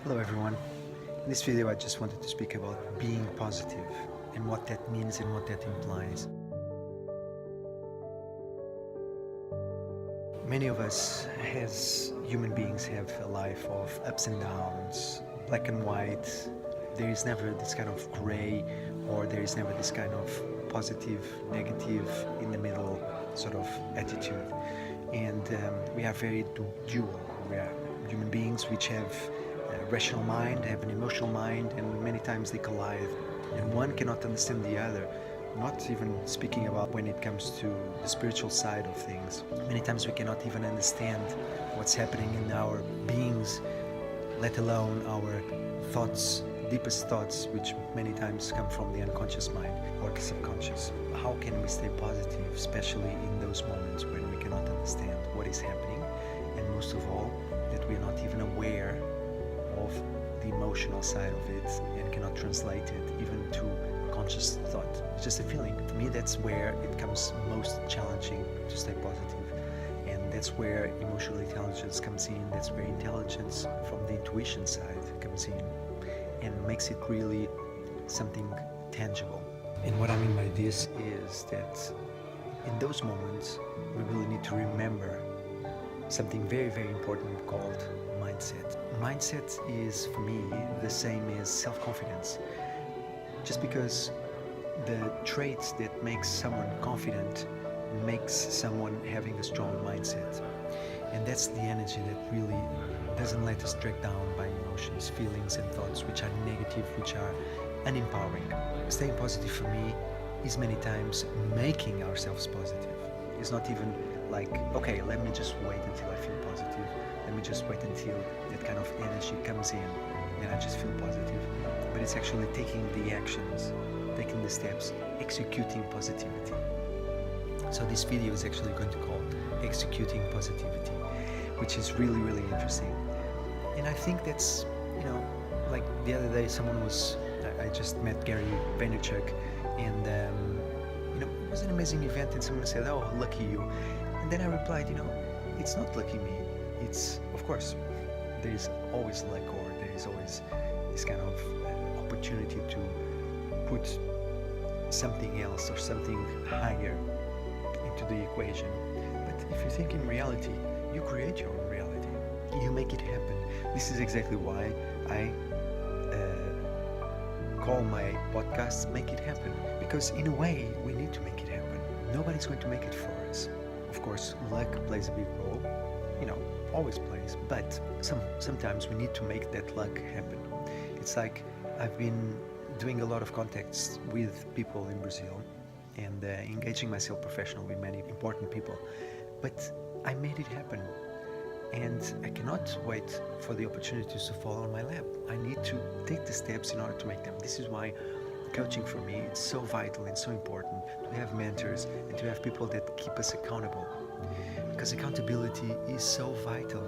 Hello everyone. In this video I just wanted to speak about being positive and what that means and what that implies. Many of us as human beings have a life of ups and downs, black and white. There is never this kind of gray, or there is never this kind of positive, negative, in the middle sort of attitude. And we are very dual. We are human beings which have a rational mind, have an emotional mind, and many times they collide. And one cannot understand the other. Not even speaking about when it comes to the spiritual side of things. Many times we cannot even understand what's happening in our beings, let alone our thoughts, deepest thoughts, which many times come from the unconscious mind or the subconscious. How can we stay positive, especially in those moments when we cannot understand what is happening, and most of all, that we are not even aware of the emotional side of it and cannot translate it even to conscious thought. It's just a feeling. For me, that's where it comes most challenging to stay positive. And that's where emotional intelligence comes in. That's where intelligence from the intuition side comes in and makes it really something tangible. And what I mean by this is that in those moments, we really need to remember something very, very important called mindset. Mindset is, for me, the same as self-confidence. Just because the traits that makes someone confident makes someone having a strong mindset. And that's the energy that really doesn't let us drag down by emotions, feelings and thoughts which are negative, which are unempowering. Staying positive for me is many times making ourselves positive. It's not even like, okay, let me just wait until I feel positive. Let me just wait until that kind of energy comes in and I just feel positive. But it's actually taking the actions, taking the steps, executing positivity. So this video is actually going to call Executing Positivity, which is really, really interesting. And I think that's, like the other day I just met Gary Vaynerchuk, and it was an amazing event, and someone said, oh, lucky you. And then I replied, it's not lucky me. It's, of course, there is always luck, or there is always this kind of opportunity to put something else or something higher into the equation. But if you think in reality, you create your own reality. You make it happen. This is exactly why I call my podcast Make It Happen. Because in a way, we need to make it happen. Nobody's going to make it for us. Of course, luck plays a big role. Always plays. But sometimes we need to make that luck happen. It's like I've been doing a lot of contacts with people in Brazil and engaging myself professionally with many important people. But I made it happen. And I cannot wait for the opportunities to fall on my lap. I need to take the steps in order to make them. This is why coaching for me is so vital and so important, to have mentors and to have people that keep us accountable. Because accountability is so vital.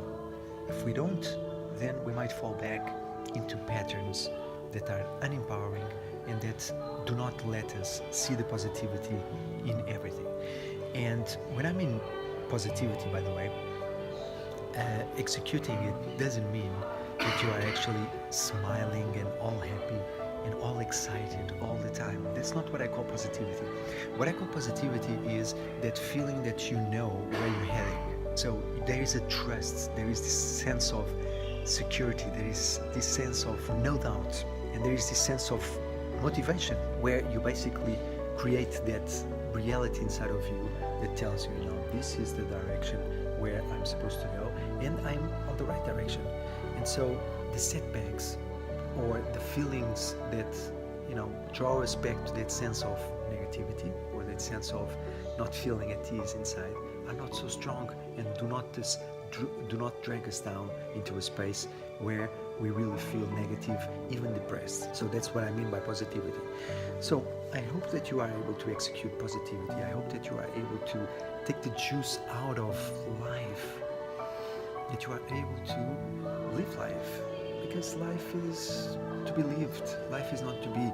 If we don't, then we might fall back into patterns that are unempowering and that do not let us see the positivity in everything. And when I mean positivity, by the way, executing it doesn't mean that you are actually smiling and all happy and all excited all the time. That's not what I call positivity. What I call positivity is that feeling that you know where you're heading. So there is a trust, there is this sense of security, there is this sense of no doubt, and there is this sense of motivation where you basically create that reality inside of you that tells you, this is the direction where I'm supposed to go, and I'm on the right direction. And so the setbacks or the feelings that draw us back to that sense of negativity or that sense of not feeling at ease inside are not so strong, and do not drag us down into a space where we really feel negative, even depressed. So that's what I mean by positivity. So I hope that you are able to execute positivity. I hope that you are able to take the juice out of life, that you are able to live life, because life is to be lived. Life is not to be,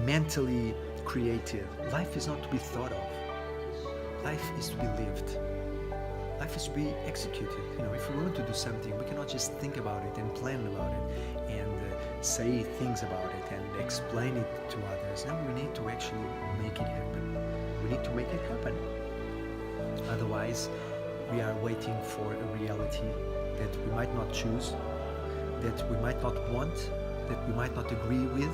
mentally created. Life is not to be thought of. Life is to be lived. life is to be executed. If we want to do something, we cannot just think about it and plan about it and say things about it and explain it to others. Now we need to actually make it happen. We need to make it happen. Otherwise, we are waiting for a reality that we might not choose, that we might not want, that we might not agree with,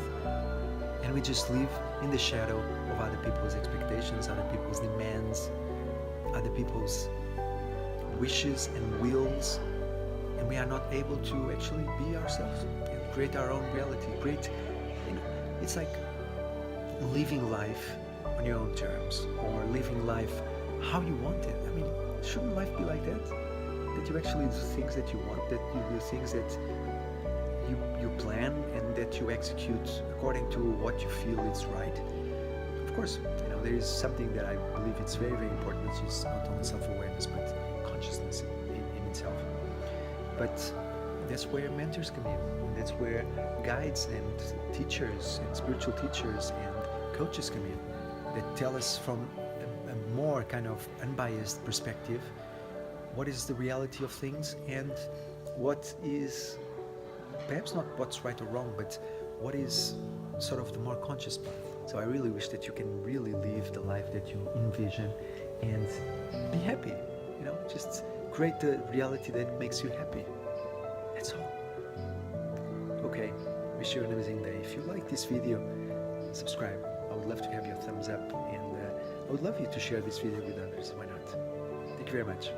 and we just live in the shadow of other people's expectations, other people's demands, other people's wishes and wills, and we are not able to actually be ourselves and create our own reality. It's like living life on your own terms, or living life how you want it. Shouldn't life be like that? That you actually do things that you want, that you do things that you plan and that you execute according to what you feel is right. Of course, there is something that I believe it's very, very important, which is not only self-awareness but consciousness in itself. But that's where mentors come in. That's where guides and teachers and spiritual teachers and coaches come in, that tell us from a more kind of unbiased perspective what is the reality of things and what is perhaps not what's right or wrong, but what is sort of the more conscious path. So I really wish that you can really live the life that you envision and be happy. Just create the reality that makes you happy. That's all. Okay, wish you an amazing day. If you like this video, subscribe. I would love to have your thumbs up, and I would love you to share this video with others. Why not? Thank you very much.